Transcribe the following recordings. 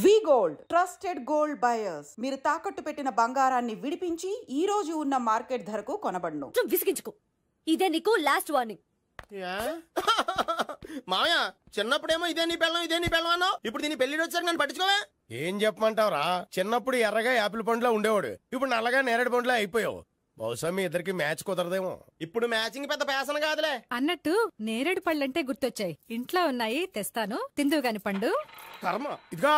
వి gold trusted gold buyers. మీరు తాకట్టు పెట్టిన బంగారాన్ని విడిపించి ఈ రోజు ఉన్న మార్కెట్ ధరకు కొనబడును. విసిగించుకో, ఇదే నీకు లాస్ట్ వార్నింగ్. మామయ్య చిన్నప్పుడేమో ఇదే నీ పెళ్ళం అన్నావు, ఇప్పుడు దీని పెళ్లి వచ్చాక నన్ను పట్టించుకోవే. ఏం చెప్పమంటావురా? చిన్నప్పుడు ఎర్రగా యాపిల్ పండులో ఉండేవాడు, ఇప్పుడు నల్లగా నేరేడు పండులో అయిపోయావు. బహుశా మీ ఇద్దరికి మ్యాచ్ కుదరదేమో. ఇప్పుడు మ్యాచింగ్ పెద్ద పేసన కాదులే. అన్నట్టు నేరేడు పళ్ళంటే గుర్తొచ్చాయి. ఇంట్లో ఉన్నాయి, తెస్తాను, తిందువు గాని పండు. కర్మ. ఇదిగా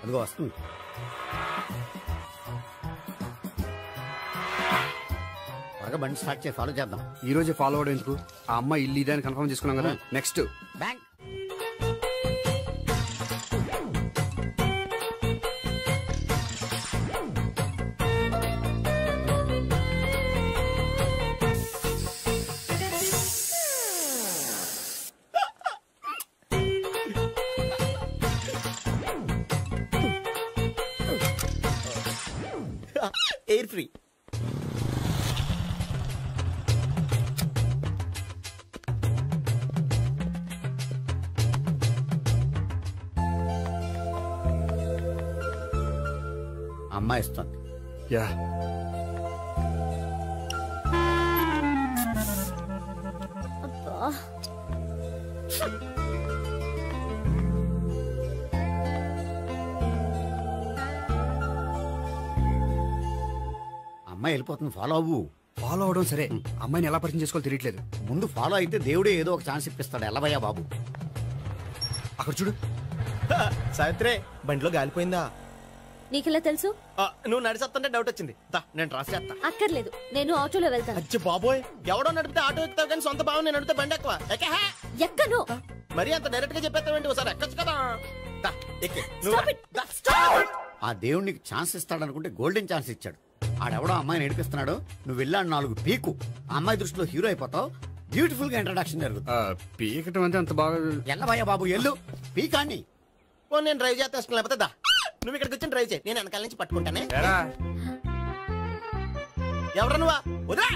అదిగో వస్తుంది. త్వరగా బండి స్టార్ట్ చేసి ఫాలో చేద్దాం. ఈ రోజే ఫాలో అవడం ఎందుకు? ఆ అమ్మాయి ఇల్లు ఇదే అని కన్ఫర్మ్ చేసుకున్నాం కదా. Next bank. Air free. అమ్మాయి ఇస్తుంది. యా అమ్మాయి వెళ్ళిపోతుంది, ఫాలో అవ్వు. ఫాలో అవడం సరే, అమ్మాయిని ఎలా పరిచయం చేసుకోవాలో తెలియట్లేదు. ముందు ఫాలో అయితే దేవుడే ఏదో ఒక ఛాన్స్ ఇప్పిస్తాడు. ఎల్లవయ్యా బాబు. అక్కడ చూడు. సావిత్రి, బండిలో గాలిపోయిందా? నీకెలా తెలుసు? నువ్వు నడిచేస్తుంటే డౌట్ వచ్చింది. నేను ట్రాస్ చేస్తా. అక్కర్లేదు, నేను ఆటోలో వెళ్తాను. అచ్చి బాబోయ్, ఎవడో నడిపితే ఆటో ఎక్కుతావు కానీ సొంత భావం నేను నడిపితే బండి ఎక్కువ. ఎక్కను. మరి అంత డైరెక్ట్ గా చెప్పేస్తావేంటి? ఒకసారి ఎక్కొచ్చు కదా. ఆ దేవుడు నీకు ఛాన్స్ ఇస్తాడనుకుంటే గోల్డెన్ ఛాన్స్ ఇచ్చాడు. ఆడెవడో అమ్మాయిని నడిపిస్తున్నాడు, నువ్వు వెళ్ళాడు 4 పీకు. ఆ అమ్మాయి దృష్టిలో హీరో అయిపోతావు. బ్యూటిఫుల్ గా ఇంట్రడక్షన్ జరుగుతుంది. పీకటం అంటే అంత బాగా ఎల్లవయ్యా బాబు, ఎల్లు పీకాన్ని. నేను డ్రైవ్ చేస్తా, ఇష్టం లేకపోతే దా నువ్వు ఇక్కడికి వచ్చి డ్రైవ్ చేయి, నేను వెనకాల నుంచి పట్టుకుంటానే. ఎవరు నువ్వా? వదిలా.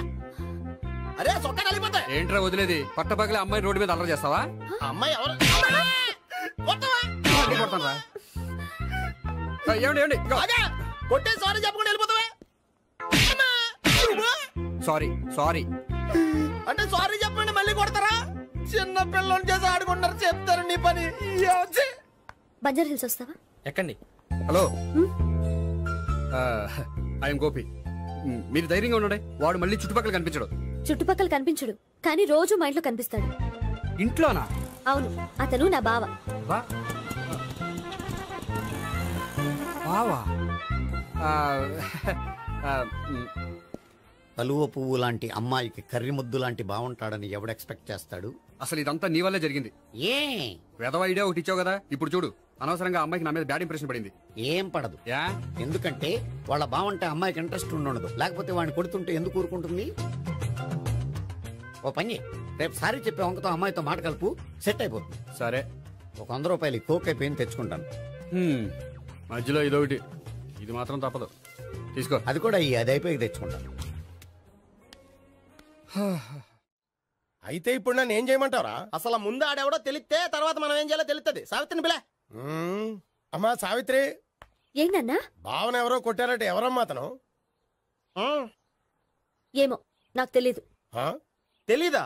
అరే చొక్కా కలిపోతా. ఏంట్రా వదిలేది? పట్టపగలే అమ్మాయి రోడ్డు మీద అల్లరి చేస్తావా? అమ్మాయి ఎవరు? కొట్టే సారీ చెప్పకుండా వెళ్ళిపోతావా? సారీ సారీ అంటే సారీ చెప్పండి మళ్ళీ కొడతారా? చిన్న పిల్లలు చేసి ఆడుకుంటారు, చెప్తారు నీ పని. బంజారా హిల్స్ వస్తావా? ఎక్కండి. Hello, I'm Gopi. మీరు ధైర్యంగా ఉండండి. వాడు మళ్ళీ చుట్టుపక్కల కనిపించడు. చుట్టుపక్కల కనిపించడు, కానీ రోజు మా ఇంట్లో కనిపిస్తాడు. ఇంట్లోనా? అవును, అతను నా బావ. బావా? కలువ పువ్వు లాంటి అమ్మాయికి కర్రి ముద్దు లాంటి బాగుంటాడని ఎవడు ఎక్స్పెక్ట్ చేస్తాడు? అసలు ఇదంతా నీ వల్లే జరిగింది. ఏ వెధవ ఐడియా ఒకటి ఇచ్చావు కదా, ఇప్పుడు చూడు. అనవసరంగా అమ్మాయికి నా మీద బ్యాడ్ ఇంప్రెషన్ పడింది. ఏం పడదు. ఎందుకంటే వాళ్ళ బాగుంటే అమ్మాయికి ఇంట్రెస్ట్ ఉండదు. లేకపోతే వాడిని కొడుతుంటే ఎందుకు ఊరుకుంటుంది? ఓ పని, రేపు సారీ చెప్పే వంకతో అమ్మాయితో మాట కలుపు, సెట్ అయిపోతుంది. సరే, ఒక 100 రూపాయలు కోక్ అయిపోయింది, తెచ్చుకుంటాను. మధ్యలో ఇదొకటి, ఇది మాత్రం తప్పదు. తీసుకో. అది కూడా అది అయిపోయి తెచ్చుకుంటాను. అయితే ఇప్పుడు నన్ను ఏం చేయమంటావరా? అసలు ముందు ఆడెవడో తెలిస్తే తర్వాత మనం ఏం చేయాలో తెలుస్తుంది. సావిత్రిని పిల్ల. అమ్మా సావిత్రి. ఏంటన్నా? భావన ఎవరో కొట్టారట. ఎవరమ్మా అతను? ఏమో నాకు తెలీదు. తెలీదా?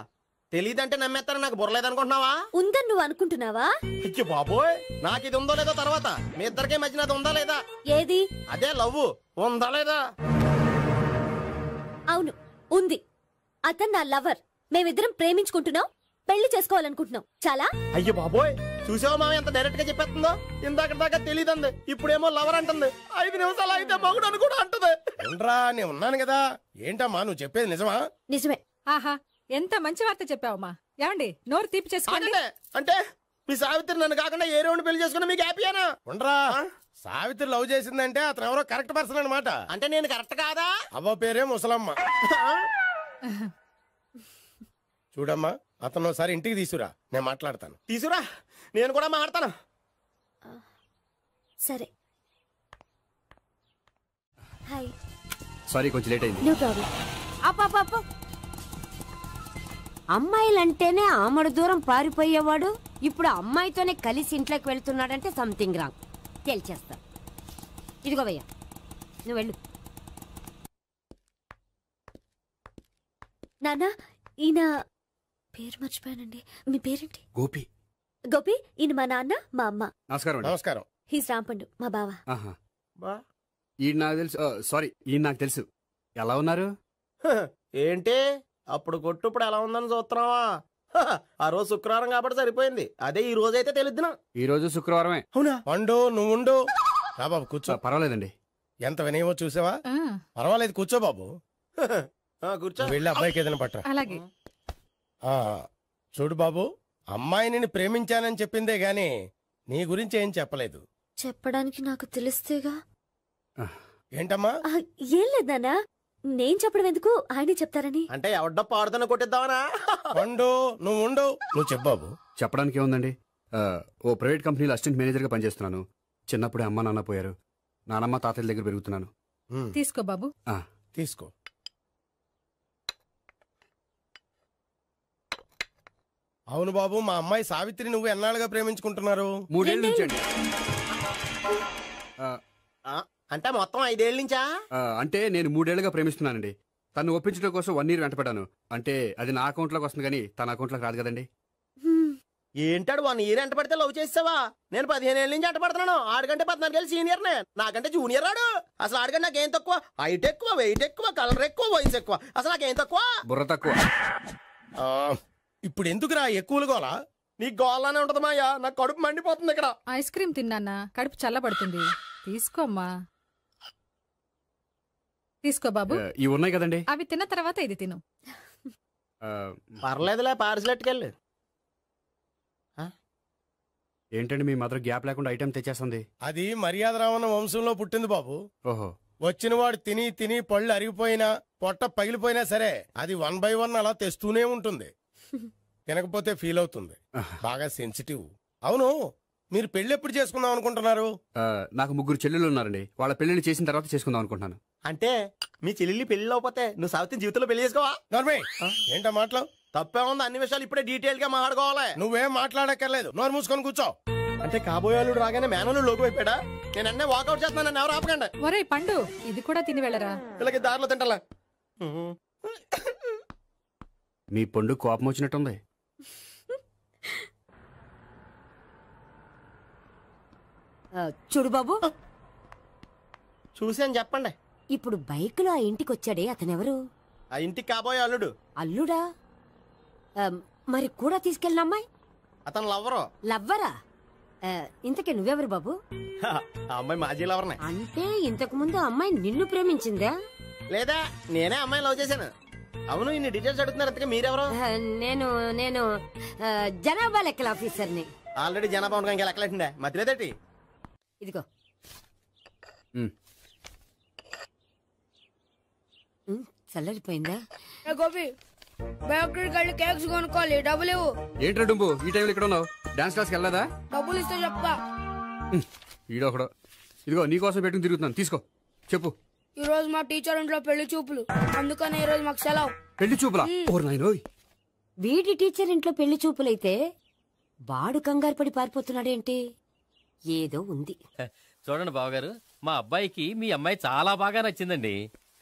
తెలీదంటే నమ్మేస్తారని నాకు బుర్రలేదనుకుంటున్నావా? ఉందని నువ్వు అనుకుంటున్నావా? అయ్యో బాబోయ్, నాకు ఇది ఉందో లేదో తర్వాత. మీ ఇద్దరికే మధ్యన అది ఉందా లేదా? ఏది? అదే లవ్ ఉందా లేదా? అవును, ఉంది. అతను నా లవర్. మేమిద్దరం ప్రేమించుకుంటున్నాం, పెళ్లి చేసుకోవాలనుకుంటున్నాం. చాలా. అయ్యో బాబోయ్, చూసావా మామ ఎంత డైరెక్ట్ గా చెప్పేస్తుందో? ఇందాక దాకా తెలియదండి, ఇప్పుడేమో లవర్ అంటుంది. 5 నిమిషాలు అయితే మగుడు అని కూడా అంటుంది. ఏంట్రా, నేను ఉన్నాను కదా. ఏంటమ్మా నువ్వు చెప్పేది నిజమా? నిజమే. ఆహా, ఎంత మంచి వార్త చెప్పావమ్మా. ఏమండి, నోరు తీపి చేసుకోండి. అంటే మీ సావిత్రి నన్ను కాకుండా ఏ రౌండ్ పెళ్లి చేసుకున్నా మీకు హ్యాపీయేనా? ఉండరా, సావిత్రి లవ్ చేసిందంటే అతను ఎవరో కరెక్ట్ పర్సన్ అనమాట. అంటే నేను కరెక్ట్ కాదా? అవ్వ పేరే ముసలమ్మ. చూడమ్మా, అతను ఒకసారి ఇంటికి తీసుకురా, నేను మాట్లాడతాను. తీసుకురా, నేను కూడా మాట్లాడతాను. సరే. హాయ్. సారీ, కొంచెం లేట్ అయింది. No problem. అప్ప అమ్మాయిలంటేనే ఆమడు దూరం పారిపోయేవాడు ఇప్పుడు అమ్మాయితోనే కలిసి ఇంట్లోకి వెళ్తున్నాడంటే సంథింగ్ రాంగ్. తేల్చేస్తా. ఇదిగో భయ్యా, నువ్వు వెళ్ళు. నాన్న, ఈయన పేరు మర్చిపోయానండి. మీ పేరేంటి? గోపి. గోపి, ఈయన మా నాన్న, మా అమ్మ. నమస్కారం అండి. నమస్కారం. హీస్ రాంపండు, మా బావ. ఆహా. బా ఈయన నాకు తెలుసు. సారీ, ఈయన నాకు తెలుసు. ఎలా ఉన్నారు? ఏంటి అప్పుడు కొట్టు ఇప్పుడు ఎలా ఉందని చూస్తున్నావా? ఆ రోజు శుక్రవారం కాబట్టి సరిపోయింది. అదే ఈ రోజు అయితే తెలిద్దునా. ఈ రోజు శుక్రవారమే. అవునా? పండు నువ్వు ఉండు. రా బాబు కూర్చో. పర్వాలేదండి. ఎంత వినయమో చూసావా? ఆ, పర్వాలేదు కూర్చో బాబు. కూర్చో. నువ్వు వెళ్ళి అబ్బాయికి ఏదైనా పట్ట. అలాగే. చూడు బాబు, అమ్మాయి నిన్ను ప్రేమించానని చెప్పిందే గాని నీ గురించి ఏం చెప్పలేదు. చెప్పడానికి నాకు తెలిస్తేగా. ఏంటమ్మా? ఆ, ఏం లేదు నాన్న, నేను చెప్పడం ఎందుకు, ఆయనే చెప్తారని. అంటే ఎవడ్డో పాడుతున్న కొట్టిద్దామనా? పండు నువ్వు ఉండు. నువ్వు చెప్పు బాబు. చెప్పడానికి ఏముందండి, ఓ ప్రైవేట్ కంపెనీలో అసిస్టెంట్ మేనేజర్గా పనిచేస్తున్నాను. చిన్నప్పుడే అమ్మ నాన్న పోయారు. నానమ్మ తాతయ్య దగ్గర పెరుగుతున్నాను. తీసుకో బాబు. తీసుకో. అవును బాబు, మా అమ్మాయి సావిత్రి నువ్వు ఎన్నాళ్ళుగా ప్రేమించుకుంటున్నారు? 3 ఏళ్ళ నుంచి అండి. అంటే మొత్తం 5 ఏళ్ళ నుంచా? అంటే నేను 3 ఏళ్ళుగా ప్రేమిస్తున్నానండి. తను ఒప్పించడం కోసం 1 year వెంటపడ్డాను. అంటే అది నా అకౌంట్లోకి వస్తుంది కానీ తన అకౌంట్లోకి రాదు కదండి. ఏంటాడు 1 year ఎంట పడితే లవ్ చేసావా? నేను 15 ఏళ్ళ నుంచి ఎంట పడుతున్నాను. ఆడికంటే 14 ఏళ్ళు సీనియర్నే. నాకంటే జూనియర్ రాడు. అసలు ఆడికంటే నాకేం తక్కువ? హైట్ ఎక్కువ, వెయిట్ ఎక్కువ, కలర్ ఎక్కువ, వయసు ఎక్కువ. అసలు నాకేం తక్కువ? బుర్ర తక్కువ. ఇప్పుడు ఎందుకురా ఎక్కువలు గోలా? నీ గోళ్ళనే ఉంటది మాయా. నాకు కడుపు మండిపోతుంది ఇక్కడ. ఐస్ క్రీమ్ తిన్నానా, కడుపు చల్లబడుతుంది. తీసుకోమ్మా. తీసుకో బాబు. ఇవి ఉన్నాయి కదండి. అవి తిన్న తర్వాత ఇది తిను. పర్లేదులే, పార్సిలెట్కెళ్ళి. ఏంటండి మీ మదర్ గ్యాప్ లేకుండా ఐటెం తెచ్చేస్తుంది? అది మర్యాద రావణ వంశంలో పుట్టింది బాబు. ఓహో. వచ్చిన వాడు తిని తిని పళ్ళు అరిగిపోయినా పొట్ట పగిలిపోయినా సరే అది 1 by 1 అలా తెస్తూనే ఉంటుంది. తినకపోతే ఫీల్ అవుతుంది. బాగా సెన్సిటివ్. అవును, మీరు పెళ్లి ఎప్పుడు చేసుకుందాం అనుకుంటున్నారు? నాకు 3 చెల్లెళ్ళు ఉన్నారండి. వాళ్ళ పెళ్లిళ్ళు చేసిన తర్వాత చేసుకుందాం అనుకుంటున్నాను. అంటే మీ చెల్లెల్ని పెళ్లి లేకపోతే నువ్వు సావిత్రి జీవితంలో పెళ్లి చేసుకోవా? నోర్మే, ఏంటా మాటలు? తప్పే ఉంది. అన్ని విషయాలు ఇప్పుడే డీటెయిల్ గా మాట్లాడుకోవాలి. నువ్వేం మాట్లాడక్కర్లేదు. నోరు మూసుకొని కూర్చో. అంటే కాబోయే వాళ్ళు రాగానే మేనలు లోకి అయిపోయాడా? నేను అన్నీ వాకౌట్ చేస్తున్నాను. ఎవరు ఆపకండి. ఒరే పండు, ఇది కూడా తిని వెళ్ళరా. వీళ్ళకి దారిలో తింటలే. మీ పండు కోపం వచ్చినట్టుంది. చూడు బాబు, చూసి అని చెప్పండి. ఇప్పుడు బైక్లో ఆ ఇంటికి వచ్చాడే అతనెవరు? ఆ ఇంటికి కాబోయే అల్లుడు. అల్లుడా? మరి కూడా తీసుకెళ్ళిన అమ్మాయి? అతను లవ్వరు. లవ్వరా? ఇంతకే నువ్వెవరు బాబు? ఆ అమ్మాయి మాజీ లవర్నే. అంటే ఇంతకు ముందు అమ్మాయి నిన్ను ప్రేమించిందా? లేదా నేనే అమ్మాయి లవ్ చేశాను. అవును, ఇన్ని డీటెయిల్స్ అడుగుతున్నారు. అంతగా మీరెవరు? నేను నేను జనాభా లెక్కల ఆఫీసర్ని. ఆల్రెడీ జనాభా ఉండగా ఇంకా లెక్కలేటండే మధ్యలేదేటి. ఇదిగో. చల్లరిపోయిందా? గోపి, బేకరీకి వెళ్ళి కేక్స్ కొనుక్కోవాలి. డబ్బులు ఇవ్వు. ఏంట్రా డుంబు ఈ టైంలో ఇక్కడ ఉన్నావు? డాన్స్ క్లాస్కి వెళ్ళదా? డబ్బులు ఇస్తే చెప్తా. ఈడొకడు. ఇదిగో నీకోసం పెట్టుకుని తిరుగుతున్నాను, తీసుకో. చెప్పు. ఈ రోజు మా టీచర్ ఇంట్లో పెళ్లి చూపులు, అందుకనే ఈ రోజు మాకు సెలవు. పెళ్లి చూపులా? ఓర్ నాయనోయ్. వీడి టీచర్ ఇంట్లో పెళ్లి చూపులైతే వాడు కంగారు పడి పారిపోతున్నాడేంటి? ఏదో ఉంది. చూడండి బావగారు, మా అబ్బాయికి మీ అమ్మాయి చాలా బాగా నచ్చిందండి.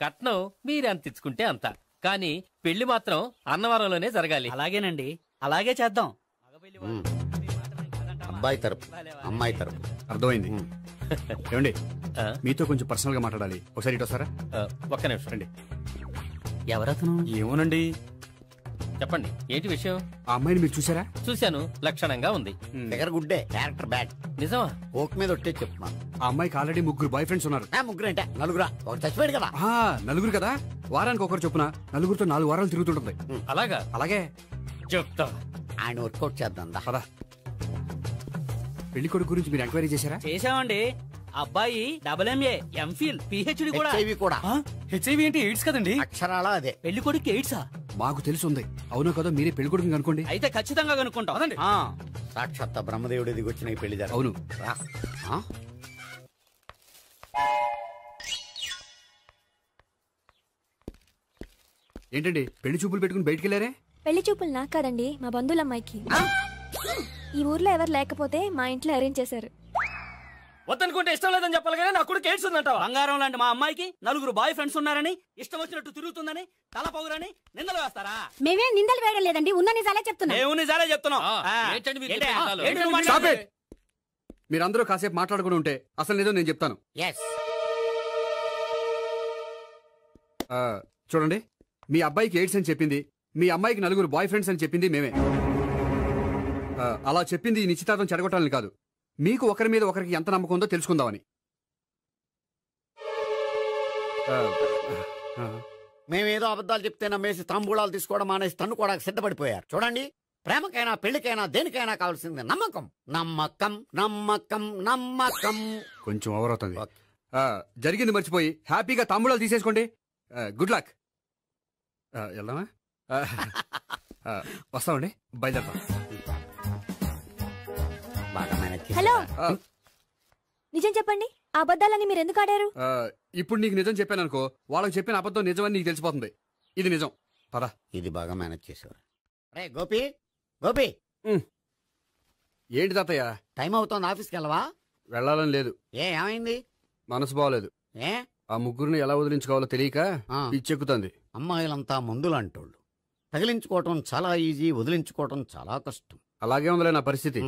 కట్నం మీరెంత ఇచ్చుకుంటే అంత, కానీ పెళ్లి మాత్రం అన్నవరంలోనే జరగాలి. అలాగేనండి, అలాగే చేద్దాం. అబ్బాయి తరపు, అమ్మాయి తరపు. అర్థమైంది. ఏమండి, మీతో కొంచెం పర్సనల్ గా మాట్లాడాలి. ఒకసారి ఇటు వస్తారా? ఒక్క నిమిషం రండి. ఎవరతను? ఏమోనండి. చెప్పండి, ఏంటి విషయం? ఆ అమ్మాయిని మీరు చూసారా? చూశాను, లక్షణంగా ఉంది. ఫిగర్ గుడ్డే, క్యారెక్టర్ బ్యాడ్. నిజమా? ఓక్ మీద ఒట్టే చెప్తున్నాను. ఆ అమ్మాయికి ఆల్రెడీ 3 బాయ్ ఫ్రెండ్స్ ఉన్నారు. 3 అంటే 4 ఒకటి చచ్చిపోయాడు కదా. 4 కదా, వారానికి ఒకరు చొప్పున 4 4 వారాలు తిరుగుతుంటుంది. అలాగా? అలాగే చెప్తా. ఆయన వర్కౌట్ చేద్దాం పదా. పెళ్లి కొడుకు గురించి మీరు ఎంక్వైరీ చేశారా? చేశామండి. అబ్బాయి MA, MPhil, PhD కూడా. హెచ్ఐవి కూడా. హెచ్ఐవి ఏంటి? ఎయిడ్స్ కదండి. అక్షరాలా అదే. పెళ్లి కొడుకు ఎయిడ్సా? మాకు తెలుసుంది. అవునో కదా, మీరే పెళ్లి కొడుకు అనుకోండి. అయితే ఖచ్చితంగా కనుక్కుంటాం. అదండి. సాక్షాత్ బ్రహ్మదేవుడి దిగి వచ్చిన ఈ పెళ్లి జరగదు. అవును. ఏంటండి పెళ్లి చూపులు పెట్టుకుని బయటికి వెళ్ళారే? పెళ్లి చూపులు నాకు కాదండి, మా బంధువుల అమ్మాయికి. ఈ ఊర్లో ఎవరు లేకపోతే మా ఇంట్లో అరేంజ్ చేశారు. వద్దనుకుంటే ఇష్టం లేదని చెప్పాలి కానీ నా కొడుకు ఏడ్స్ ఉందంటావా? బంగారం లాంటి మా అమ్మాయికి 4 బాయ్ ఫ్రెండ్స్ ఉన్నారని, ఇష్టం వచ్చినట్టు తిరుగుతుందని, తల పౌరని నిందలు వేస్తారా? మేమేం నిందలు వేయడం లేదండి, ఉన్న నిజాలే చెప్తున్నాం. మేము నిజాలే చెప్తున్నాం. మీరందరూ కాసేపు మాట్లాడుకుని ఉంటే అసలు నిజం నేను చెప్తాను. చూడండి, మీ అబ్బాయికి ఎయిడ్స్ అని చెప్పింది, మీ అమ్మాయికి 4 బాయ్ ఫ్రెండ్స్ అని చెప్పింది మేమే. అలా చెప్పింది ఈ నిశ్చితార్థం చెడగొట్టాలని కాదు, మీకు ఒకరి మీద ఒకరికి ఎంత నమ్మకం ఉందో తెలుసుకుందామని. మేమేదో అబద్ధాలు చెప్తే నమ్మేసి తాంబూలాలు తీసుకోవడం మానేసి తన్నుకోవడానికి సిద్ధపడిపోయారు. చూడండి, ప్రేమకైనా పెళ్లికైనా దేనికైనా కావాల్సింది నమ్మకం. నమ్మకం నమ్మకం నమ్మకం. కొంచెం ఓవర్ అవుతుంది. జరిగింది మర్చిపోయి హ్యాపీగా తాంబూలాలు తీసేసుకోండి. Good luck. వెళ్దామా? వస్తామండి, బయలుదేరతాం. హలో, నిజం చెప్పండి, ఆ అబద్ధాలని మీరు ఎందుకు ఆడారు? ఇప్పుడు నీకు నిజం చెప్పాను అనుకో, వాళ్ళకి చెప్పిన అబద్ధం నిజమని నీకు తెలిసిపోతుంది. ఇది నిజం, పద. ఇది బాగా మేనేజ్ చేసేవారు. రే గోపి, గోపి. ఏంటి తాతయ్య? టైం అవుతోంది, ఆఫీస్కి వెళ్ళవా? వెళ్ళాలని లేదు. ఏమైంది? మనసు బాగోలేదు. ఆ ముగ్గురిని ఎలా వదిలించుకోవాలో తెలియక పిచ్చెక్కుతుంది. అమ్మాయిలంతా మందులాంటోళ్ళు. తగిలించుకోవటం చాలా ఈజీ, వదిలించుకోవటం చాలా కష్టం. అలాగే ఉందిలే నా పరిస్థితి.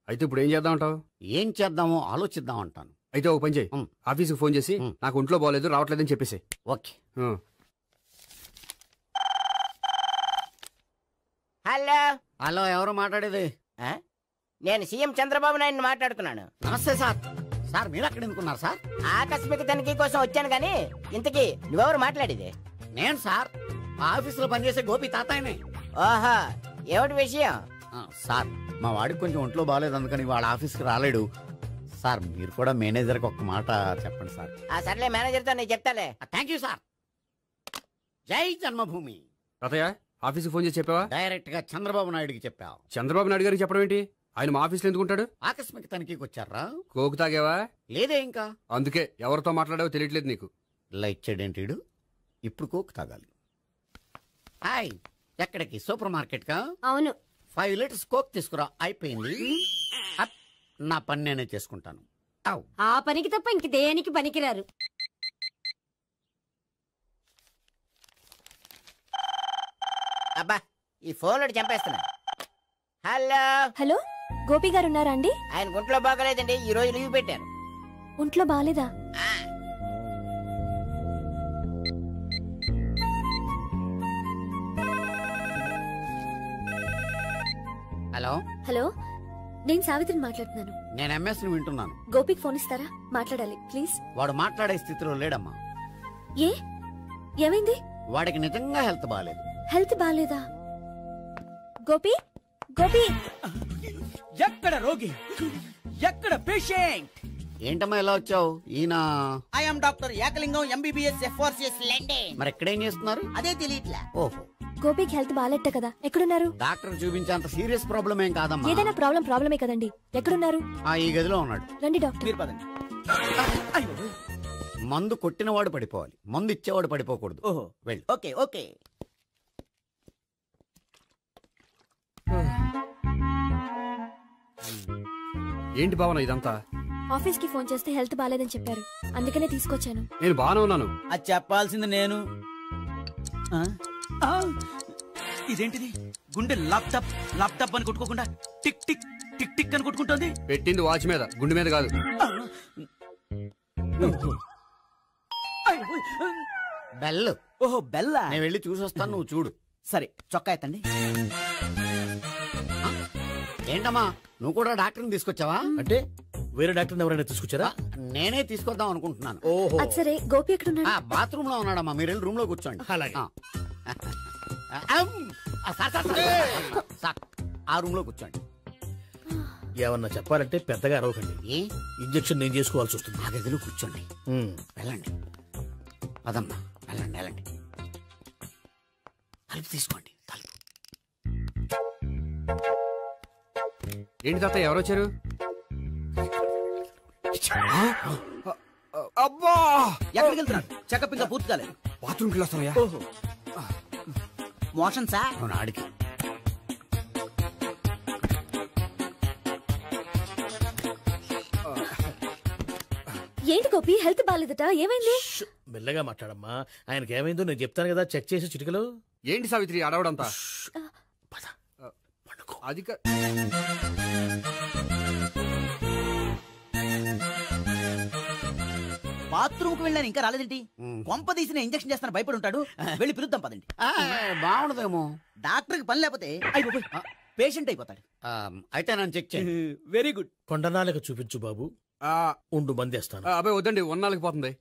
అయితే ఇప్పుడు ఏం చేద్దామంటావు? ఏం చేద్దామో ఆలోచిద్దాం అంటాను. అయితే ఒక పని చేయి, ఆఫీస్కి ఫోన్ చేసి నాకు ఒంట్లో బాగోలేదు రావట్లేదని చెప్పేసి. ఓకే. హలో హలో, ఎవరు మాట్లాడేది? నేను సీఎం చంద్రబాబు నాయుడు మాట్లాడుతున్నాను. నమస్తే సార్. సార్ మీరు అక్కడ ఎందుకున్నారు సార్? ఆకస్మిక తనిఖీ కోసం వచ్చాను గానీ ఇంతకీ నువ్వెవరు మాట్లాడేది? నేను సార్, ఆఫీసులో పనిచేసే గోపి తాతాయనే. ఓహో, ఏమిటి విషయం? సార్, మా వాడికి కొంచెం ఒంట్లో బాగాలేదు, అందుకని వాళ్ళ ఆఫీస్కి రాలేడు. సార్ మీరు కూడా మేనేజర్కి ఒక్క మాట చెప్పండి సార్. సర్లే, మేనేజర్తో నేను చెప్తాలే. Thank you sir. జై జన్మభూమి. తాతయ్య, ఆఫీస్కి ఫోన్ చేసి చెప్పావా? డైరెక్ట్ గా చంద్రబాబు నాయుడుకి చెప్పావు. చంద్రబాబు నాయుడు గారికి చెప్పడం ఏంటి? ఆయన మా ఆఫీస్లో ఎందుకుంటాడు? ఆకస్మిక తనిఖీకి వచ్చారా? కోకు తాగావా? లేదే ఇంకా. అందుకే ఎవరితో మాట్లాడావో తెలియట్లేదు నీకు. లైట్ చేయడేంటిడు? ఇప్పుడు కోక్ తాగాలి. హాయ్, ఎక్కడికి? సూపర్ మార్కెట్ కా? అవును. 5 లీటర్స్ కోక్ తీసుకురా. అయిపోయింది. నా పని నేనే చేసుకుంటాను. ఆ పనికి తప్ప ఇంక దేనికి పనికిరారు. అబ్బా, ఈ ఫోన్ చంపేస్తున్నా. హలో హలో, గోపి గారు ఉన్నారా అండి? ఆయన ఒంట్లో బాగలేదండి, ఈ రోజు లీవ్ పెట్టారు. ఒంట్లో బాగాలేదా? హలో హలో, నేను సావిత్రిని మాట్లాడుతున్నాను. నేను ఎంఎస్ ని వింటున్నాను. గోపికి ఫోన్ ఇస్తారా? మాట్లాడాలి ప్లీజ్. వాడు మాట్లాడే స్థితిలో లేడమ్మా. ఏ, ఏమైంది? వాడికి నిజంగా హెల్త్ బాగాలేదు. హెల్త్ బాగాలేదా? గోపి, గోపి. ఎక్కడ రోగి, ఎక్కడ పేషెంట్? ఏంటమ్మా ఎలా వచ్చావు? ఈయన I'm doctor Ekalingam, MBBS, FRCS London. మరి ఎక్కడేం చేస్తున్నారు? అదే తెలియట్లా. ఓహో, గోపికి హెల్త్ బాగాలేట కదా, ఎక్కడున్నారు? డాక్టర్ చూపించేంత సీరియస్ ప్రాబ్లం ఏం కాదమ్మా. ఏదైనా ప్రాబ్లమే కదండి. ఎక్కడున్నారు? ఈ గదిలో ఉన్నాడు. రండి డాక్టర్. మీరు పదండి. మందు కొట్టినవాడు పడిపోవాలి, మందు ఇచ్చేవాడు పడిపోకూడదు. ఓహో, వెళ్ళి. Okay okay. ఏంటి భావన ఇదంతా? ఆఫీస్ కి ఫోన్ చేస్తే హెల్త్ బాగాలేదని చెప్పారు, అందుకనే తీసుకొచ్చాను. నేను బాగానే ఉన్నాను. అది చెప్పాల్సింది నేను. ఇదేంటిది? గుండె లాప్టాప్ లాప్టాప్ అని కొట్టుకోకుండా టిక్ టిక్ టిక్ టిక్ అని కొట్టుకుంటుంది. పెట్టింది వాచ్ మీద, గుండె మీద కాదు. బెల్. ఓహో, బెల్లా? నేను వెళ్ళి చూసొస్తాను, నువ్వు చూడు. సరే, చొక్కా ఎత్తండి. ఏంటమ్మా, నువ్వు కూడా డాక్టర్ని తీసుకొచ్చావా? అంటే వేరే డాక్టర్ ఎవరైనా తీసుకొచ్చారా? నేనే తీసుకొద్దాం అనుకుంటున్నాను. ఓహో, సరే, గోపి ఎక్కడున్నాడు? బాత్రూమ్ లో ఉన్నాడమ్మా, మీరు వెళ్ళి రూమ్ లో కూర్చోండి. ఆ రూమ్ లో కూర్చోండి. ఏమన్నా చెప్పాలంటే పెద్దగా అరవకండి. ఇంజెక్షన్ నేను చేసుకోవాల్సి వస్తుంది. ఆ గదిలో కూర్చోండి. వెళ్ళండి, పదమ్మా, వెళ్ళండి వెళ్ళండి. తలుపు తీసుకోండి, తలుపు. ఏంటి తాత, ఎవరు వచ్చారు? అబ్బా, ఎక్కడికి వెళ్తున్నారు? చెకప్ ఇంకా పూర్తి కాలేదు. బాత్రూమ్కి వెళ్ళొస్తామయ్యా. ఓహో, మోషన్ సార్. అవును ఆడికి. ఏంటి గోపి, హెల్త్ బాగాలేదట, ఏమైంది? మెల్లగా మాట్లాడమ్మా. ఆయనకి ఏమైందో నేను చెప్తాను కదా, చెక్ చేసి చిటికలు. ఏంటి సావిత్రి అడవడంతా? అది బాత్రూమ్ కు వెళ్ళాను, ఇంకా రాలేదేంటి? కొంప తీసిన ఇంజక్షన్ చేస్తాను భయపడి ఉంటాడు. వెళ్ళి పిలుద్దాం పదండి. బాగుండదేమో. డాక్టర్ కి పని లేకపోతే పేషెంట్ అయిపోతాడు. అయితే నన్ను చెక్ చేయి. Very good. కొండనాలకు చూపించు బాబు. ఉండు మందేస్తాను. అబ్బాయి వద్దండి, ఉన్నాళ్ళకి పోతుంది.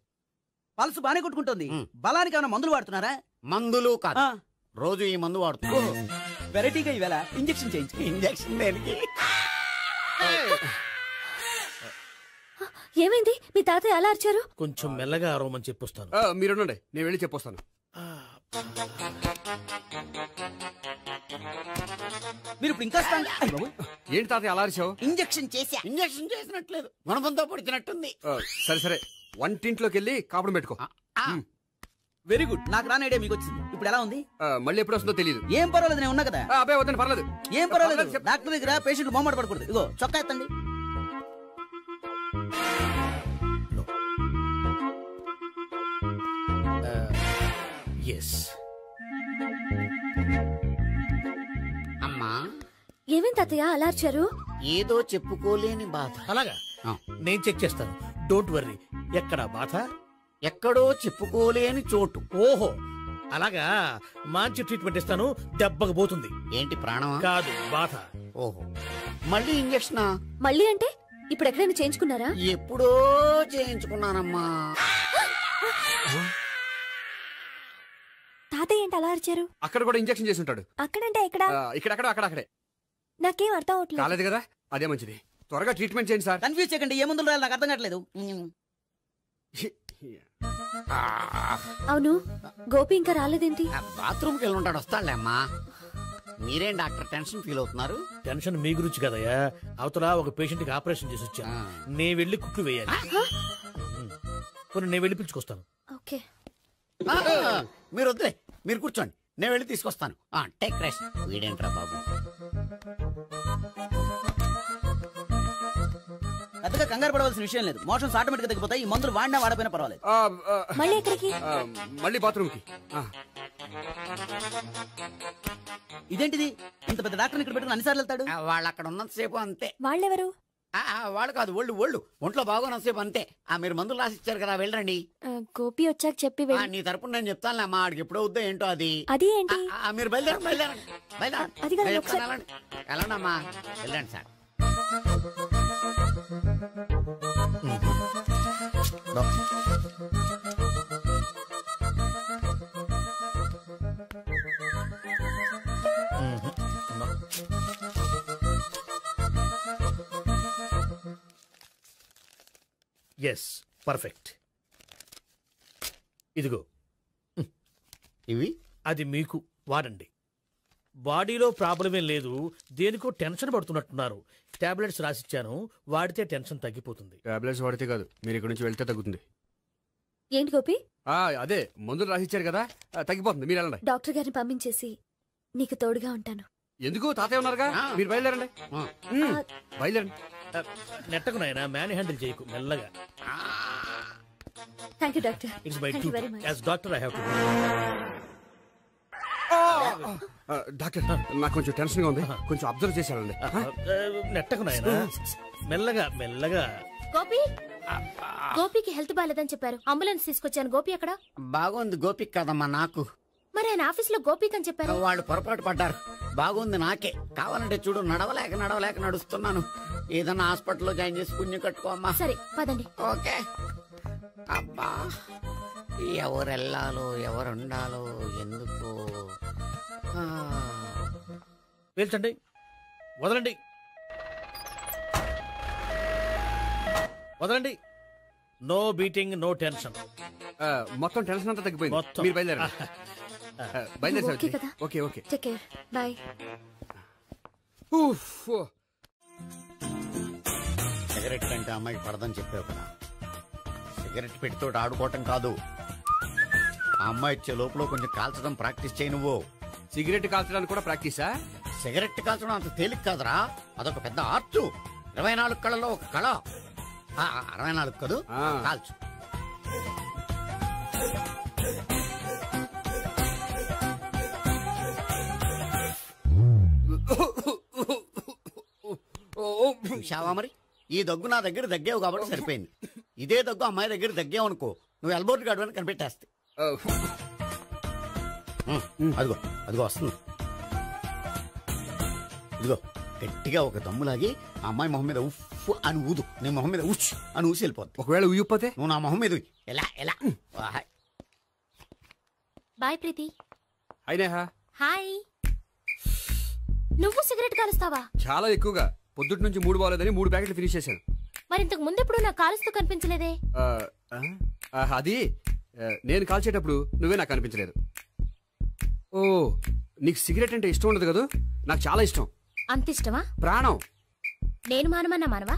పల్సు బానే కొట్టుకుంటుంది. బలానికి ఏమైనా మందులు వాడుతున్నారా? మందులు కాదు, రోజు ఈ మందు వాడుతున్నా. వెరైటీగా ఈవేళ ఇంజక్షన్ చేయించు. ఇంజక్షన్ దేనికి? ఏమైంది? మీ తాతయ్య అలా అరిచారు? కొంచెం మెల్లగా అరవమని చెప్పొస్తాను. మీరుండండి, నేను వెళ్ళి చెప్పొస్తాను. మీరు ఇప్పుడు ఇంకా ఏంటి తాతయ్య అలా అరిచావు? ఇంజక్షన్ చేసా. ఇంజక్షన్ చేసినట్లేదు, గుణపంతో పొడిచినట్టుంది. సరే సరే, వంటింట్లోకి వెళ్ళి కాపుడు పెట్టుకో. Very good. నాకు రాని ఐడియా మీకు వచ్చింది. ఇప్పుడు ఎలా ఉంది? మళ్ళీ ఎప్పుడు వస్తుందో తెలియదు. ఏం పర్వాలేదు, నేను ఉన్నా కదా. అబ్బాయి వద్దండి, పర్లేదు. ఏం పర్వాలేదు. డాక్టర్ దగ్గర పేషెంట్ మొహమాట పడకూడదు. ఇగో చొక్కా ఎత్తండి. అమ్మా, ఏమేం తాతయ్య అలా అరిచారు? ఏదో చెప్పుకోలేని బాధ. అలాగా, నేను చెక్ చేస్తాను. Don't worry. ఎక్కడ బాధ? ఎక్కడో చెప్పుకోలేని చోటు. ఓహో అలాగా, మంచి ట్రీట్మెంట్ ఇస్తాను, దెబ్బకు పోతుంది. ఏంటి ప్రాణమా? కాదు, బాధ. ఓహో, మళ్ళీ ఇంజక్షనా? మళ్ళీ అంటే ఇప్పుడు ఎక్కడైనా చేయించుకున్నారా? ఎప్పుడో చేయించుకున్నానమ్మా. తాతయ్య ఏంటి అలా అరిచారు? అక్కడ కూడా ఇంజక్షన్ చేసి ఉంటాడు. అక్కడంటే ఎక్కడ? ఇక్కడ అక్కడే. నాకేం అర్థం అవట్లేదు. కాలేదు కదా, అదే మంచిది. త్వరగా ట్రీట్మెంట్ చేయండి సార్. కన్ఫ్యూజ్ చేయకండి. ఏ మందులు రాయాలి నాకు అర్థం కావట్లేదు. అవును, గోపి ఇంకా రాలేదేంటి? బాత్రూమ్కి వెళ్ళి ఉంటాడు, వస్తాడులే అమ్మా. మీరేం డాక్టర్ టెన్షన్ ఫీల్ అవుతున్నారు? టెన్షన్ మీ గురించి కదయ్యా. అవతల ఒక పేషెంట్ కి ఆపరేషన్ చేసి వచ్చా, నేను వెళ్ళి కుట్లు వేయాలి. నేను వెళ్ళి పిలుచుకొస్తాను. ఓకే, మీరు వద్దులే, మీరు కూర్చోండి, నేను వెళ్ళి తీసుకొస్తాను. Take rest. వీడేంట్రా బాబు, పెద్దగా కంగారు పడవలసిన విషయం లేదు. మోషన్స్ ఆటోమేటిక్ గా తగ్గిపోతాయి. ఈ మందులు వాడినా వాడపోయినా పర్వాలేదు. మళ్ళీ ఎక్కడికి? మళ్ళీ బాత్రూమ్ కి. ఇదేంటిది, ఇంత పెద్ద డాక్టర్ ఇక్కడ పెట్టుకుని అన్నిసార్లు వెళ్తాడు? వాళ్ళు అక్కడ ఉన్నంతసేపు అంతే. వాళ్ళెవరు? వాళ్ళు కాదు, ఒళ్ళు ఒంట్లో బాగోనంతసేపు అంతే. మీరు మందులు రాసిచ్చారు కదా, వెళ్ళండి. గోపి వచ్చాక చెప్పి నీ తరపున నేను చెప్తాను అమ్మా. ఆడికి ఎప్పుడో వద్దో ఏంటో అది. అది ఏంటి? మీరు బయలుదేరండి. వెళ్ళండి అమ్మా, వెళ్ళండి సార్. Yes, perfect. ఇదిగో ఇవి, అది మీకు వాడండి. బాడీలో ప్రాబ్లమే లేదు, దేనికో టెన్షన్ పడుతున్నట్టున్నారు. టాబ్లెట్స్ రాసిచ్చాను, వాడితే టెన్షన్ తగ్గిపోతుంది. టాబ్లెట్స్ వాడితే కాదు, మీరు ఇక్కడ నుంచి వెళ్తే తగ్గుతుంది. ఏంటి గోపి? అదే మందులు రాసిచ్చారు కదా, తగ్గిపోతుంది. మీరు వెళ్ళండి. డాక్టర్ గారిని పంపించేసి నీకు తోడుగా ఉంటాను. ఎందుకు, తాతయ్య ఉన్నారుగా, మీరు బయలుదేరండి. బయలుదేరండి. నెట్టకు నాయనా, మ్యాన్ హ్యాండిల్ చేయకు, మెల్లగా. Thank you doctor. It's my duty as doctor. I have to. Doctor, నాకు కొంచెం టెన్షన్ గా ఉంది, కొంచెం అబ్జర్వ్ చేశానండి. నెట్టకు నాయనా, మెల్లగా. గోపికి హెల్త్ బాగాలేదని చెప్పారు, అంబులెన్స్ తీసుకొచ్చాను. గోపి అక్కడ? బాగుంది గోపిక్ కదమ్మా నాకు. మరి ఆయన ఆఫీస్ లో గోపిక్ అని చెప్పారు. వాళ్ళు పొరపాటు పడ్డారు. బాగుంది నాకే. కావాలంటే చూడు, నడవలేక నడుస్తున్నాను. ఏదన్నా హాస్పిటల్లో జాయిన్ చేసి పుణ్యం కట్టుకోమ్మా. సరే పదండి. ఓకే. అబ్బా, ఎవరెళ్ళాలో ఎవరుండాలో ఎందుకు. పేల్చండి, వదలండి. No beating, no tension. మొత్తం టెన్షన్ అంతా తగ్గిపోయింది. మీరు బయలుదేరండి. Okay. Take care, bye. Cigarette కంటే అమ్మాయికి పడదని చెప్పావు కదా. సిగరెట్ పెట్టుతో ఆడుకోవటం కాదు, ఆ అమ్మాయి ఇచ్చే లోపల కొంచెం కాల్చడం ప్రాక్టీస్ చేయి. నువ్వు సిగరెట్ కాల్చడానికి కూడా ప్రాక్టీసా? సిగరెట్ కాల్చడం అంత తేలిక కాదురా, అదొక పెద్ద ఆర్ట్. 24 కళలో ఒక కళ. 64 కదు, కాల్చు. చూశావా మరి, ఈ దగ్గు నా దగ్గర దగ్గేవు కాబట్టి సరిపోయింది. ఇదే దగ్గు అమ్మాయి దగ్గర దగ్గేవు అనుకో, నువ్వు ఎల్బోర్డ్ గాడు అని కనిపెట్టేస్తే. అదిగో అదిగో వస్తుంది. ఇదిగో గట్టిగా ఒక దమ్ములాగి ఆ అమ్మాయి మొహం మీద ఉఫ్ అని ఊదు, నీ మొహం మీద ఉచ్ అని ఊసి వెళ్ళిపోద్ది. ఒకవేళ ఊయకపోతే నువ్వు నా మొహం మీద ఎలా ఎలా. బాయ్ ప్రీతి. హాయ్ నేహా. హాయ్. నువ్వు సిగరెట్ కాలుస్తావా? చాలా ఎక్కువగా. పొద్దుటి నుంచి 3 బాలేదని 3 ప్యాకెట్లు ఫినిష్ చేశాను. మరి ఇంతకు ముందు ఎప్పుడు నాకు కాలుస్తూ కనిపించలేదే? అది నేను కాల్చేటప్పుడు నువ్వే నాకు కనిపించలేదు. ఓ, నీకు సిగరెట్ అంటే ఇష్టం ఉండదు కదా? నాకు చాలా ఇష్టం. అంత ఇష్టమా? ప్రాణం. నేను మానమన్నా మానవా?